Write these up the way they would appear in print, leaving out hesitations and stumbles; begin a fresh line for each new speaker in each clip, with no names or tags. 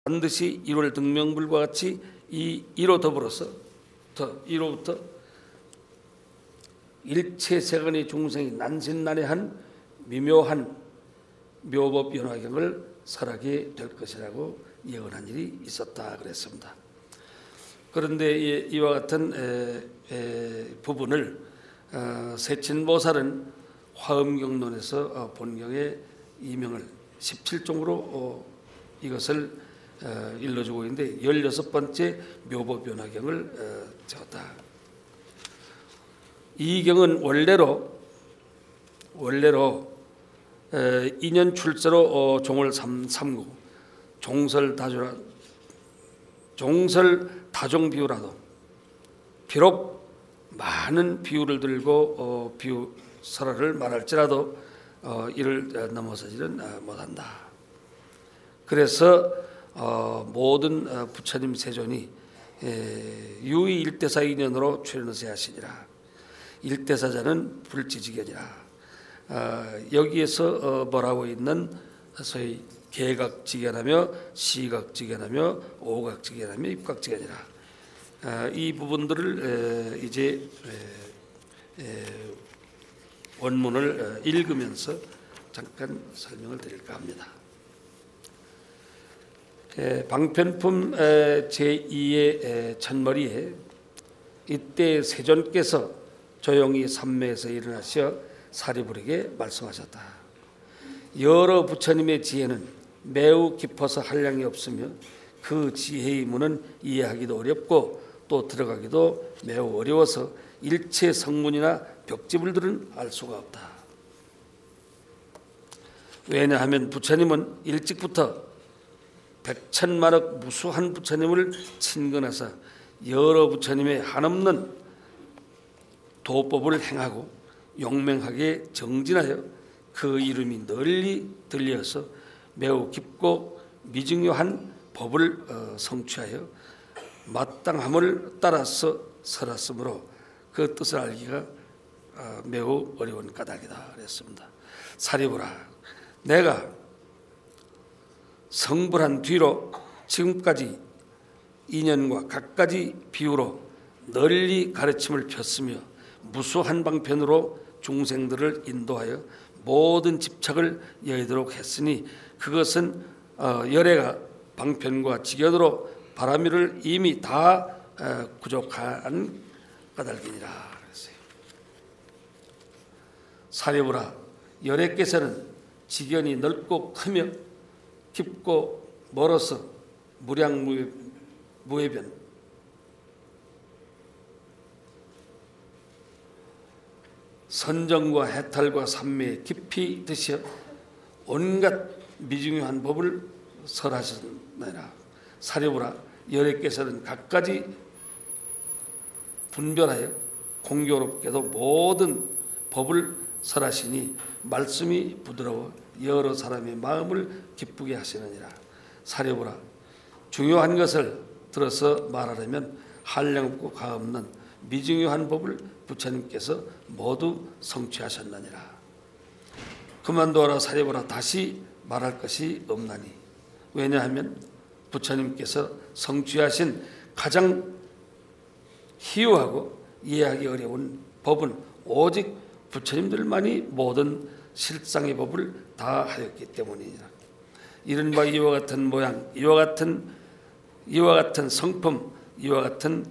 반드시 이룰 등명불과 같이 이로 더불어서 이로부터 일체 세간의 중생이 난신난해한 미묘한 묘법 변화경을 설하게 될 것이라고 예언한 일이 있었다 그랬습니다. 그런데 이와 같은 부분을 세친보살은 화엄경론에서 본경의 이명을 17종으로 이것을 일러주고 있는데 16번째 묘법 변화경을 적었다. 이 경은 원래로 인연 출세로 종을 삼고 종설 다종 비유라도 비록 많은 비유를 들고 비유 설화를 말할지라도 이를 넘어서지는 못한다. 그래서 모든 부처님 세존이 유의 일대사 인연으로 출연을 하시니라. 일대사자는 불지지견이라. 여기에서 뭐라고 있는 소위 개각지견하며 시각지견하며 오각지견하며 입각지견이라. 이 부분들을 이제 원문을 읽으면서 잠깐 설명을 드릴까 합니다. 방편품 제2의 첫머리에 이때 세존께서 조용히 삼매에서 일어나셔 사리불에게 말씀하셨다. 여러 부처님의 지혜는 매우 깊어서 한량이 없으며 그 지혜의 문은 이해하기도 어렵고 또 들어가기도 매우 어려워서 일체 성문이나 벽지불들은 알 수가 없다. 왜냐하면 부처님은 일찍부터 백천만억 무수한 부처님을 친근해서 여러 부처님의 한없는 도법을 행하고 용맹하게 정진하여 그 이름이 널리 들려서 매우 깊고 미증요한 법을 성취하여 마땅함을 따라서 설했으므로 그 뜻을 알기가 매우 어려운 까닭이다 그랬습니다. 사리부라, 내가 성불한 뒤로 지금까지 인연과 갖가지 비유로 널리 가르침을 폈으며 무수한 방편으로 중생들을 인도하여 모든 집착을 여의도록 했으니 그것은 열애가 방편과 지견으로 바라미를 이미 다 구족한 까닭이니라 그랬어요. 사리부라, 열애께서는 지견이 넓고 크며 깊고 멀어서 무량무해변 선정과 해탈과 삼매에 깊이 드셔 온갖 미중요한 법을 설하셨나이다. 사리부라, 열애께서는 갖가지 분별하여 공교롭게도 모든 법을 설하시니 말씀이 부드러워 여러 사람의 마음을 기쁘게 하시느니라. 사리부라, 중요한 것을 들어서 말하려면 한량없고 가없는 미중요한 법을 부처님께서 모두 성취하셨느니라. 그만두어라 사리부라, 다시 말할 것이 없나니. 왜냐하면 부처님께서 성취하신 가장 희유하고 이해하기 어려운 법은 오직 부처님들만이 모든 실상의 법을 다 하였기 때문이니라. 이른바 이와 같은 모양, 이와 같은 성품, 이와 같은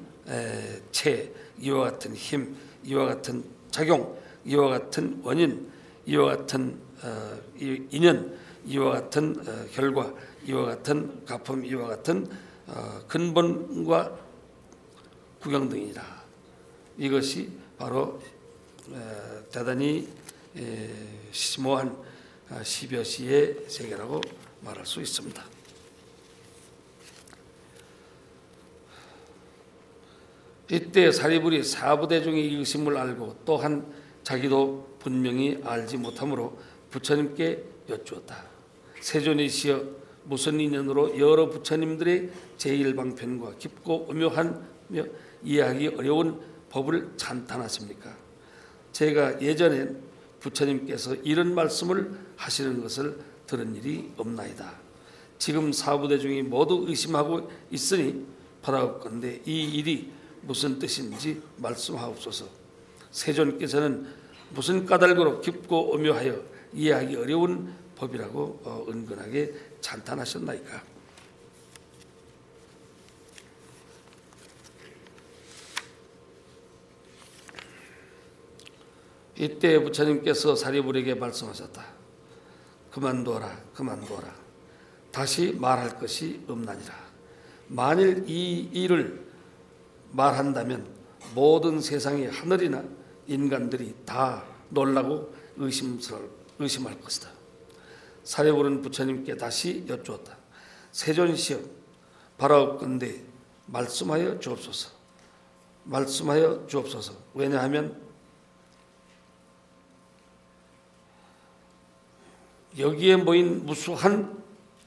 체, 이와 같은 힘, 이와 같은 작용, 이와 같은 원인, 이와 같은 인연, 이와 같은 결과, 이와 같은 가품, 이와 같은 근본과 구경 등이라. 이것이 바로 대단히 심오한 시벼시의 세계라고 말할 수 있습니다. 이때 사리불이 사부대중의 이의심을 알고 또한 자기도 분명히 알지 못하므로 부처님께 여쭈었다. 세존이시여, 무슨 인연으로 여러 부처님들의 제1방편과 깊고 오묘하며 이해하기 어려운 법을 찬탄하십니까? 제가 예전엔 부처님께서 이런 말씀을 하시는 것을 들은 일이 없나이다. 지금 사부대중이 모두 의심하고 있으니 바라옵건대 이 일이 무슨 뜻인지 말씀하옵소서. 세존께서는 무슨 까닭으로 깊고 오묘하여 이해하기 어려운 법이라고 은근하게 찬탄하셨나이까. 이때 부처님께서 사리불에게 말씀하셨다. 그만두어라, 그만두어라. 다시 말할 것이 없나니라. 만일 이 일을 말한다면 모든 세상의 하늘이나 인간들이 다 놀라고 의심할 것이다. 사리불은 부처님께 다시 여쭈었다. 세존이시여, 바라옵건대 말씀하여 주옵소서. 말씀하여 주옵소서. 왜냐하면 여기에 모인 무수한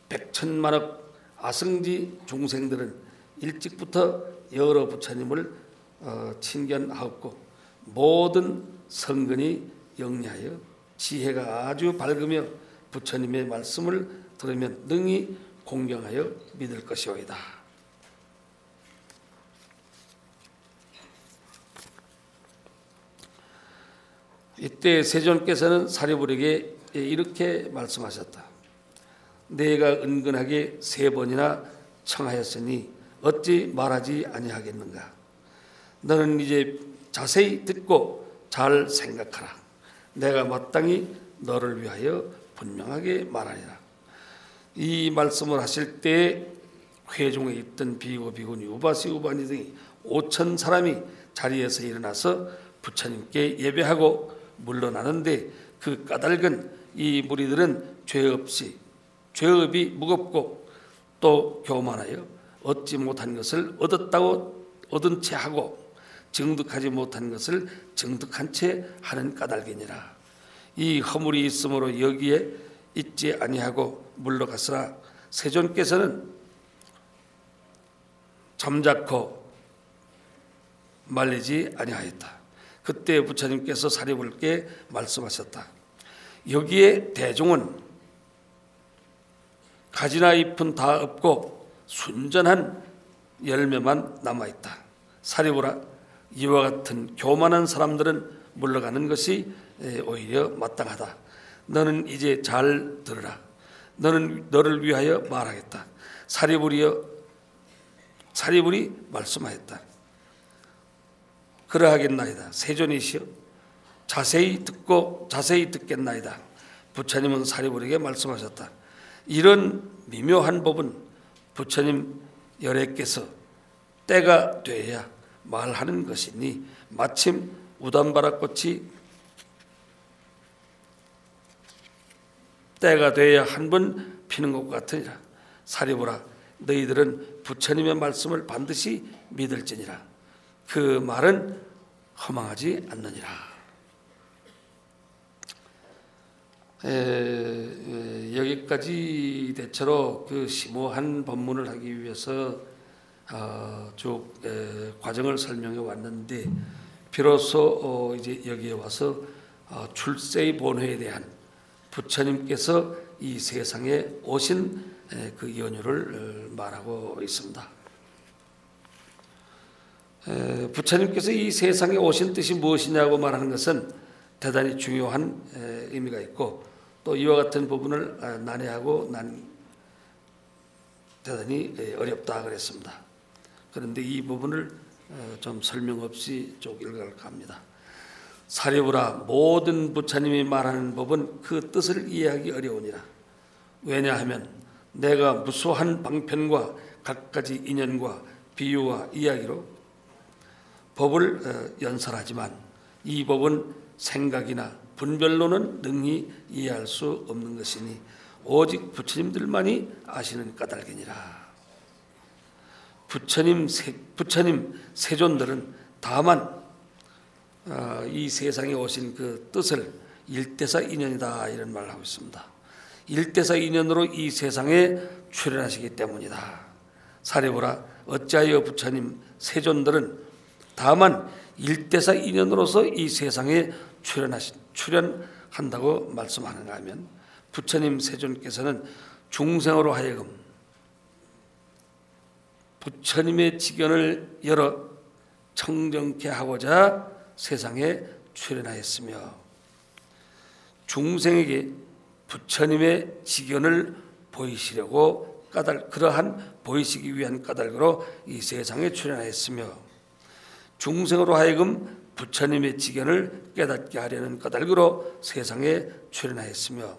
백천만억 아승지 중생들은 일찍부터 여러 부처님을 친견하였고 모든 성근이 영리하여 지혜가 아주 밝으며 부처님의 말씀을 들으면 능히 공경하여 믿을 것이오이다. 이때 세존께서는 사리불에게 이렇게 말씀하셨다. 내가 은근하게 3번이나 청하였으니 어찌 말하지 아니하겠는가. 너는 이제 자세히 듣고 잘 생각하라. 내가 마땅히 너를 위하여 분명하게 말하리라. 이 말씀을 하실 때 회중에 있던 비고 비구니 우바시 우바니 등이 5천 사람이 자리에서 일어나서 부처님께 예배하고 물러나는데 그 까닭은 이 무리들은 죄업이 무겁고 또 교만하여 얻지 못한 것을 얻은 채 하고 증득하지 못한 것을 증득한 채 하는 까닭이니라. 이 허물이 있으므로 여기에 있지 아니하고 물러갔으나 세존께서는 잠자코 말리지 아니하였다. 그때 부처님께서 사리불께 말씀하셨다. 여기에 대중은 가지나 잎은 다 없고 순전한 열매만 남아있다. 사리불아, 이와 같은 교만한 사람들은 물러가는 것이 오히려 마땅하다. 너는 이제 잘 들으라. 너는 너를 위하여 말하겠다. 사리불이 말씀하였다. 그러하겠나이다. 세존이시여, 자세히 듣겠나이다. 부처님은 사리불에게 말씀하셨다. 이런 미묘한 법은 부처님 열애께서 때가 되어야 말하는 것이니 마침 우담바라꽃이 때가 되어야 한 번 피는 것 같으니라. 사리불아, 너희들은 부처님의 말씀을 반드시 믿을지니라. 그 말은 허망하지 않느니라. 여기까지 대체로 그 심오한 법문을 하기 위해서 쭉 과정을 설명해 왔는데 비로소 이제 여기에 와서 출세의 본회에 대한 부처님께서 이 세상에 오신 그 연유를 말하고 있습니다. 부처님께서 이 세상에 오신 뜻이 무엇이냐고 말하는 것은 대단히 중요한 의미가 있고 또 이와 같은 부분을 난해하고 대단히 어렵다 그랬습니다. 그런데 이 부분을 좀 설명 없이 쭉 읽어갈까 합니다. 사리불아, 모든 부처님이 말하는 법은 그 뜻을 이해하기 어려우니라. 왜냐하면 내가 무수한 방편과 갖가지 인연과 비유와 이야기로 법을 연설하지만 이 법은 생각이나 분별로는 능히 이해할 수 없는 것이니 오직 부처님들만이 아시는 까닭이니라. 부처님 세존들은 다만 이 세상에 오신 그 뜻을 일대사 인연이다 이런 말을 하고 있습니다. 일대사 인연으로 이 세상에 출현하시기 때문이다. 사리불아, 어찌하여 부처님 세존들은 다만 일대사 인연으로서 이 세상에 출현한다고 말씀하는가 하면 부처님 세존께서는 중생으로 하여금 부처님의 직연을 열어 청정케 하고자 세상에 출현하였으며 중생에게 부처님의 직연을 보이시려고 그러한 보이시기 위한 까닭으로 이 세상에 출현하였으며 중생으로 하여금 부처님의 직연을 깨닫게 하려는 까닭으로 세상에 출현하였으며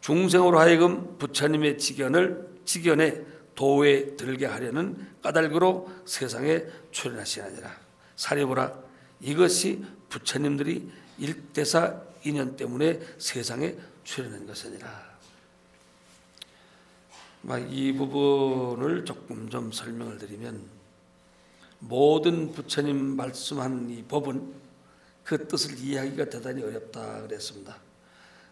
중생으로 하여금 부처님의 직연에 도에 들게 하려는 까닭으로 세상에 출현하시느니라. 사려보라, 이것이 부처님들이 일대사 인연 때문에 세상에 출현한 것이니라. 이 부분을 조금 좀 설명을 드리면, 모든 부처님 말씀한 이 법은 그 뜻을 이해하기가 대단히 어렵다 그랬습니다.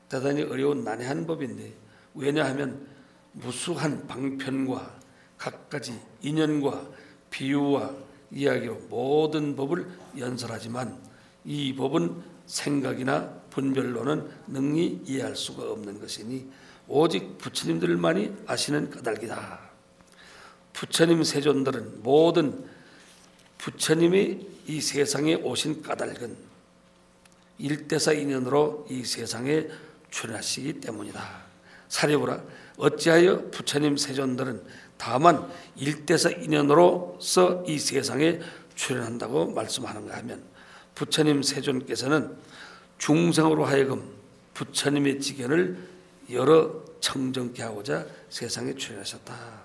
대단히 어려운 난해한 법인데, 왜냐하면 무수한 방편과 갖가지 인연과 비유와 이야기로 모든 법을 연설하지만 이 법은 생각이나 분별로는 능히 이해할 수가 없는 것이니 오직 부처님들만이 아시는 까닭이다. 부처님 세존들은 모든 부처님이 이 세상에 오신 까닭은 일대사 인연으로 이 세상에 출현하시기 때문이다. 사려보라, 어찌하여 부처님 세존들은 다만 일대사 인연으로서 이 세상에 출현한다고 말씀하는가 하면, 부처님 세존께서는 중생으로 하여금 부처님의 직연을 열어 청정케 하고자 세상에 출현하셨다.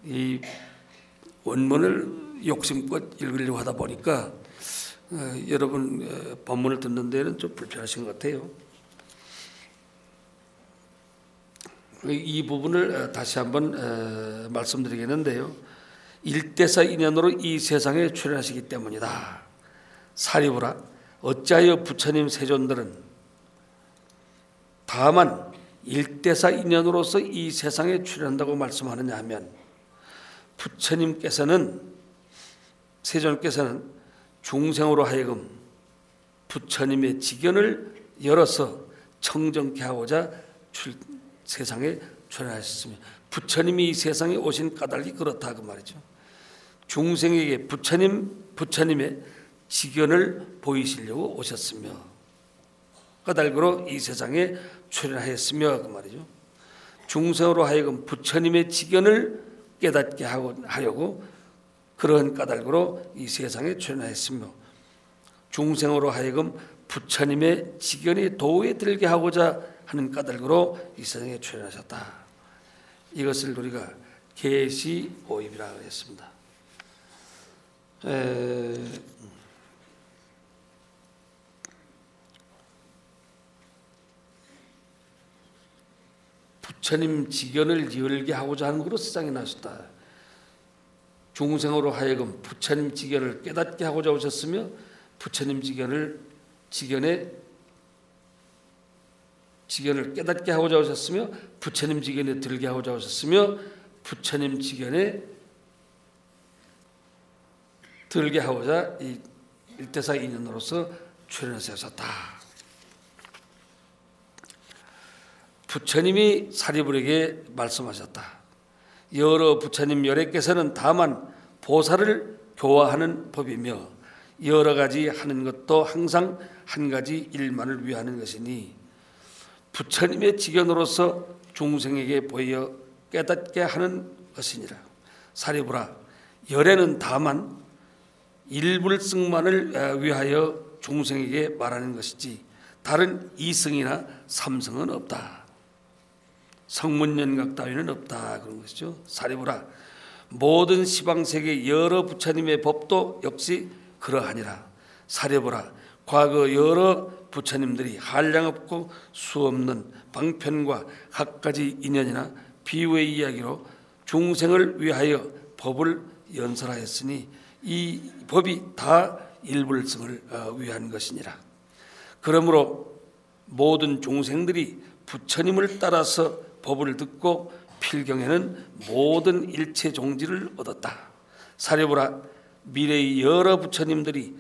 이 원문을 욕심껏 읽으려고 하다 보니까 여러분 본문을 듣는 데는 좀 불편하신 것 같아요. 이 부분을 다시 한번 말씀드리겠는데요. 일대사 인연으로 이 세상에 출현하시기 때문이다. 사리부라, 어찌하여 부처님 세존들은 다만 일대사 인연으로서 이 세상에 출현한다고 말씀하느냐 하면, 부처님께서는 세존께서는 중생으로 하여금 부처님의 직연을 열어서 청정케 하고자 세상에 출현하셨으며, 부처님이 이 세상에 오신 까닭이 그렇다 그 말이죠. 중생에게 부처님의 직연을 보이시려고 오셨으며 까닭으로 이 세상에 출현하였으며 그 말이죠. 중생으로 하여금 부처님의 직연을 깨닫게 하려고 그러한 까닭으로 이 세상에 출현하였으며 중생으로 하여금 부처님의 직연이 도에 들게 하고자 하는 까닭으로 이 세상에 출현하셨다. 이것을 우리가 계시오입이라고 했습니다. 부처님 직연을 열게 하고자 하는 것으로 세상에 나셨다. 중생으로 하여금 부처님 직연을 깨닫게 하고자 오셨으며 부처님 직연을 깨닫게 하고자 오셨으며 부처님 직연에 들게 하고자 오셨으며 부처님 직연에 들게 하고자 이 일대사 인연으로서 출현하셨다. 부처님이 사리불에게 말씀하셨다. 여러 부처님 열애께서는 다만 보살을 교화하는 법이며 여러 가지 하는 것도 항상 한 가지 일만을 위하는 것이니 부처님의 직연으로서 중생에게 보여 깨닫게 하는 것이니라. 사리불아, 열애는 다만 일불승만을 위하여 중생에게 말하는 것이지 다른 이승이나 삼승은 없다. 성문연각 따위는 없다 그런 것이죠. 사리불아, 모든 시방세계 여러 부처님의 법도 역시 그러하니라. 사려보라, 과거 여러 부처님들이 한량없고 수없는 방편과 갖가지 인연이나 비유의 이야기로 중생을 위하여 법을 연설하였으니 이 법이 다 일불승을 위한 것이니라. 그러므로 모든 중생들이 부처님을 따라서 법을 듣고 필경에는 모든 일체 종지를 얻었다. 사려보라, 미래의 여러 부처님들이